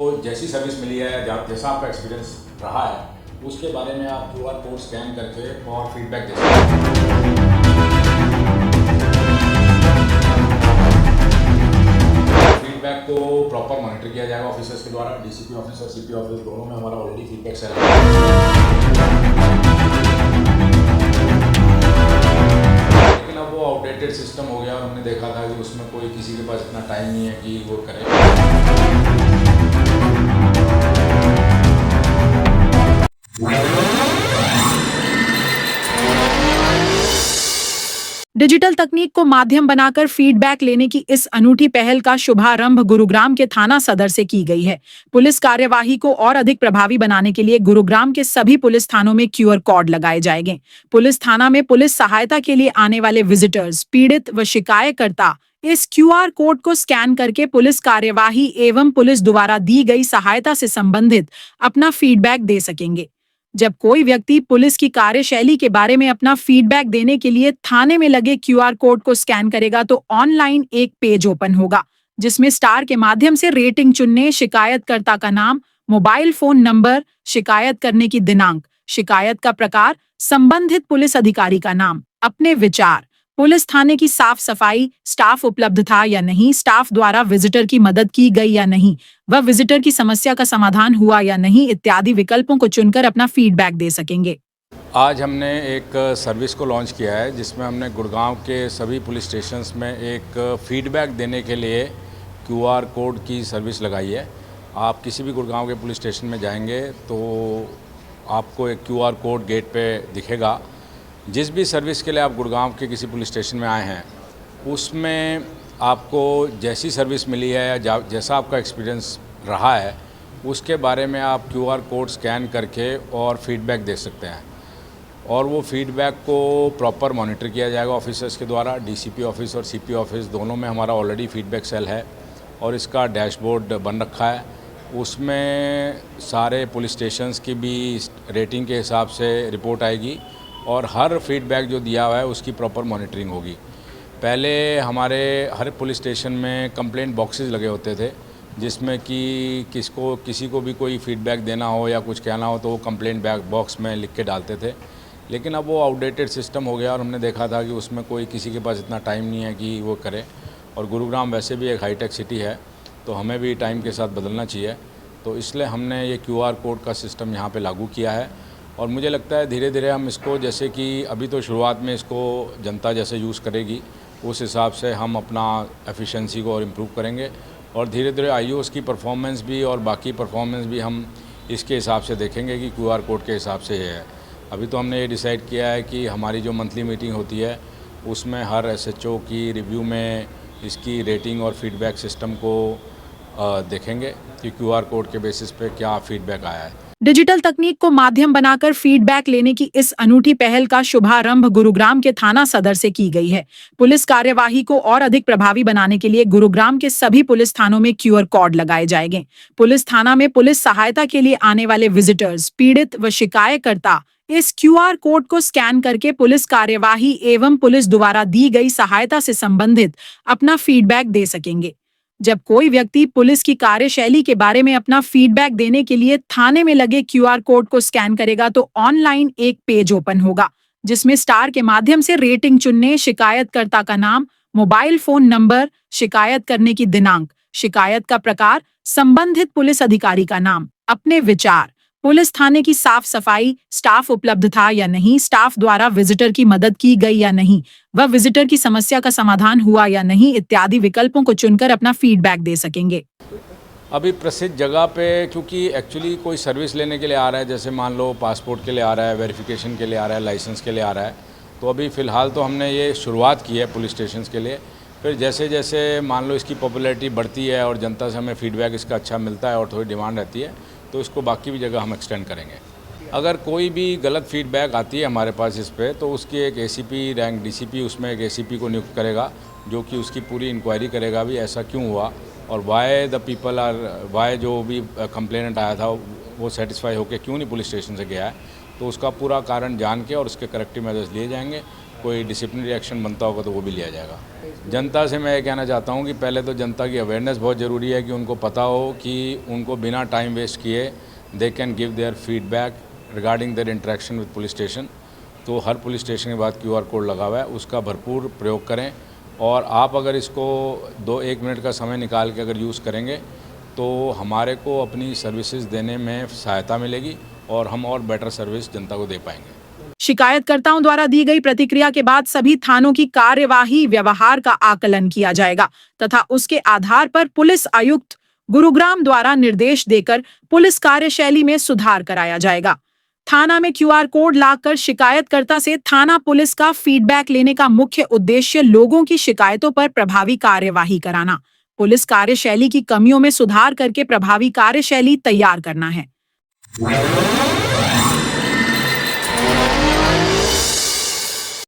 तो जैसी सर्विस मिली है जैसा आपका एक्सपीरियंस रहा है उसके बारे में आप QR कोड स्कैन करके और फीडबैक दे सकते हैं। फीडबैक को प्रॉपर मॉनिटर किया जाएगा ऑफिसर्स के द्वारा। DCP ऑफिस और CP ऑफिस दोनों में हमारा ऑलरेडी फीडबैक सेल है। लेकिन अब वो आउटडेटेड सिस्टम हो गया और हमने देखा था कि उसमें कोई किसी के पास इतना टाइम नहीं है कि वो करे। डिजिटल तकनीक को माध्यम बनाकर फीडबैक लेने की इस अनूठी पहल का शुभारंभ गुरुग्राम के थाना सदर से की गई है। पुलिस कार्यवाही को और अधिक प्रभावी बनाने के लिए गुरुग्राम के सभी पुलिस थानों में QR कोड लगाए जाएंगे। पुलिस थाना में पुलिस सहायता के लिए आने वाले विजिटर्स, पीड़ित व शिकायतकर्ता इस QR कोड को स्कैन करके पुलिस कार्यवाही एवं पुलिस द्वारा दी गई सहायता से संबंधित अपना फीडबैक दे सकेंगे। जब कोई व्यक्ति पुलिस की कार्यशैली के बारे में अपना फीडबैक देने के लिए थाने में लगे QR कोड को स्कैन करेगा तो ऑनलाइन एक पेज ओपन होगा जिसमें स्टार के माध्यम से रेटिंग चुनने, शिकायतकर्ता का नाम, मोबाइल फोन नंबर, शिकायत करने की दिनांक, शिकायत का प्रकार, संबंधित पुलिस अधिकारी का नाम, अपने विचार, पुलिस थाने की साफ सफाई, स्टाफ उपलब्ध था या नहीं, स्टाफ द्वारा विजिटर की मदद की गई या नहीं, वह विजिटर की समस्या का समाधान हुआ या नहीं इत्यादि विकल्पों को चुनकर अपना फीडबैक दे सकेंगे। आज हमने एक सर्विस को लॉन्च किया है जिसमें हमने गुड़गांव के सभी पुलिस स्टेशंस में एक फीडबैक देने के लिए QR कोड की सर्विस लगाई है। आप किसी भी गुड़गांव के पुलिस स्टेशन में जाएंगे तो आपको एक QR कोड गेट पे दिखेगा। जिस भी सर्विस के लिए आप गुड़गांव के किसी पुलिस स्टेशन में आए हैं उसमें आपको जैसी सर्विस मिली है या जैसा आपका एक्सपीरियंस रहा है उसके बारे में आप QR कोड स्कैन करके और फीडबैक दे सकते हैं। और वो फीडबैक को प्रॉपर मॉनिटर किया जाएगा ऑफिसर्स के द्वारा। DCP ऑफिस और CP ऑफिस दोनों में हमारा ऑलरेडी फीडबैक सेल है और इसका डैशबोर्ड बन रखा है। उसमें सारे पुलिस स्टेशंस की भी रेटिंग के हिसाब से रिपोर्ट आएगी और हर फीडबैक जो दिया हुआ है उसकी प्रॉपर मॉनिटरिंग होगी। पहले हमारे हर पुलिस स्टेशन में कंप्लेंट बॉक्सेस लगे होते थे जिसमें कि किसी को भी कोई फीडबैक देना हो या कुछ कहना हो तो वो कंप्लेंट बॉक्स में लिख के डालते थे। लेकिन अब वो आउटडेटेड सिस्टम हो गया और हमने देखा था कि उसमें कोई किसी के पास इतना टाइम नहीं है कि वो करे। और गुरुग्राम वैसे भी एक हाईटेक सिटी है तो हमें भी टाइम के साथ बदलना चाहिए। तो इसलिए हमने ये QR कोड का सिस्टम यहाँ पे लागू किया है और मुझे लगता है धीरे धीरे हम इसको, जैसे कि अभी तो शुरुआत में इसको जनता जैसे यूज़ करेगी उस हिसाब से हम अपना एफिशिएंसी को और इम्प्रूव करेंगे और धीरे धीरे IOS की परफॉर्मेंस भी और बाकी परफॉर्मेंस भी हम इसके हिसाब से देखेंगे कि QR कोड के हिसाब से ये है। अभी तो हमने ये डिसाइड किया है कि हमारी जो मंथली मीटिंग होती है उसमें हर SHO की रिव्यू में इसकी रेटिंग और फीडबैक सिस्टम को देखेंगे कि QR कोड के बेसिस पे क्या फीडबैक आया है। डिजिटल तकनीक को माध्यम बनाकर फीडबैक लेने की इस अनूठी पहल का शुभारंभ गुरुग्राम के थाना सदर से की गई है। पुलिस कार्यवाही को और अधिक प्रभावी बनाने के लिए गुरुग्राम के सभी पुलिस थानों में QR कोड लगाए जाएंगे। पुलिस थाना में पुलिस सहायता के लिए आने वाले विजिटर्स, पीड़ित व शिकायतकर्ता इस QR कोड को स्कैन करके पुलिस कार्यवाही एवं पुलिस द्वारा दी गई सहायता से संबंधित अपना फीडबैक दे सकेंगे। जब कोई व्यक्ति पुलिस की कार्यशैली के बारे में अपना फीडबैक देने के लिए थाने में लगे QR कोड को स्कैन करेगा तो ऑनलाइन एक पेज ओपन होगा जिसमें स्टार के माध्यम से रेटिंग चुनने, शिकायतकर्ता का नाम, मोबाइल फोन नंबर, शिकायत करने की दिनांक, शिकायत का प्रकार, संबंधित पुलिस अधिकारी का नाम, अपने विचार, पुलिस थाने की साफ सफाई, स्टाफ उपलब्ध था या नहीं, स्टाफ द्वारा विजिटर की मदद की गई या नहीं, वह विजिटर की समस्या का समाधान हुआ या नहीं इत्यादि विकल्पों को चुनकर अपना फीडबैक दे सकेंगे। अभी प्रसिद्ध जगह पे, क्योंकि एक्चुअली कोई सर्विस लेने के लिए आ रहा है, जैसे मान लो पासपोर्ट के लिए आ रहा है, वेरिफिकेशन के लिए आ रहा है, लाइसेंस के लिए आ रहा है, तो अभी फ़िलहाल तो हमने ये शुरुआत की है पुलिस स्टेशन के लिए। फिर जैसे जैसे मान लो इसकी पॉपुलैरिटी बढ़ती है और जनता से हमें फीडबैक इसका अच्छा मिलता है और थोड़ी डिमांड रहती है तो इसको बाकी भी जगह हम एक्सटेंड करेंगे। अगर कोई भी गलत फीडबैक आती है हमारे पास इस पे तो उसकी एक ACP रैंक DCP उसमें एक ACP को नियुक्त करेगा जो कि उसकी पूरी इंक्वायरी करेगा भी ऐसा क्यों हुआ और वाई जो भी कंप्लेनेंट आया था वो सेटिस्फाई होकर क्यों नहीं पुलिस स्टेशन से गया है, तो उसका पूरा कारण जान के और उसके करेक्टिव मेजर्स लिए जाएंगे कोई डिसिप्लिनरी एक्शन बनता होगा तो वो भी लिया जाएगा। जनता से मैं ये कहना चाहता हूँ कि पहले तो जनता की अवेयरनेस बहुत ज़रूरी है कि उनको पता हो कि उनको बिना टाइम वेस्ट किए they can give their feedback regarding their interaction with police station. तो हर पुलिस स्टेशन के बाद QR कोड लगा हुआ है, उसका भरपूर प्रयोग करें। और आप अगर इसको 1 मिनट का समय निकाल के अगर यूज़ करेंगे तो हमारे को अपनी सर्विसेज देने में सहायता मिलेगी और हम और बेटर सर्विस जनता को दे पाएंगे। शिकायतकर्ताओं द्वारा दी गई प्रतिक्रिया के बाद सभी थानों की कार्यवाही व्यवहार का आकलन किया जाएगा तथा उसके आधार पर पुलिस आयुक्त गुरुग्राम द्वारा निर्देश देकर पुलिस कार्यशैली में सुधार कराया जाएगा। थाना में QR कोड लाकर शिकायतकर्ता से थाना पुलिस का फीडबैक लेने का मुख्य उद्देश्य लोगों की शिकायतों पर प्रभावी कार्यवाही कराना, पुलिस कार्यशैली की कमियों में सुधार करके प्रभावी कार्यशैली तैयार करना है।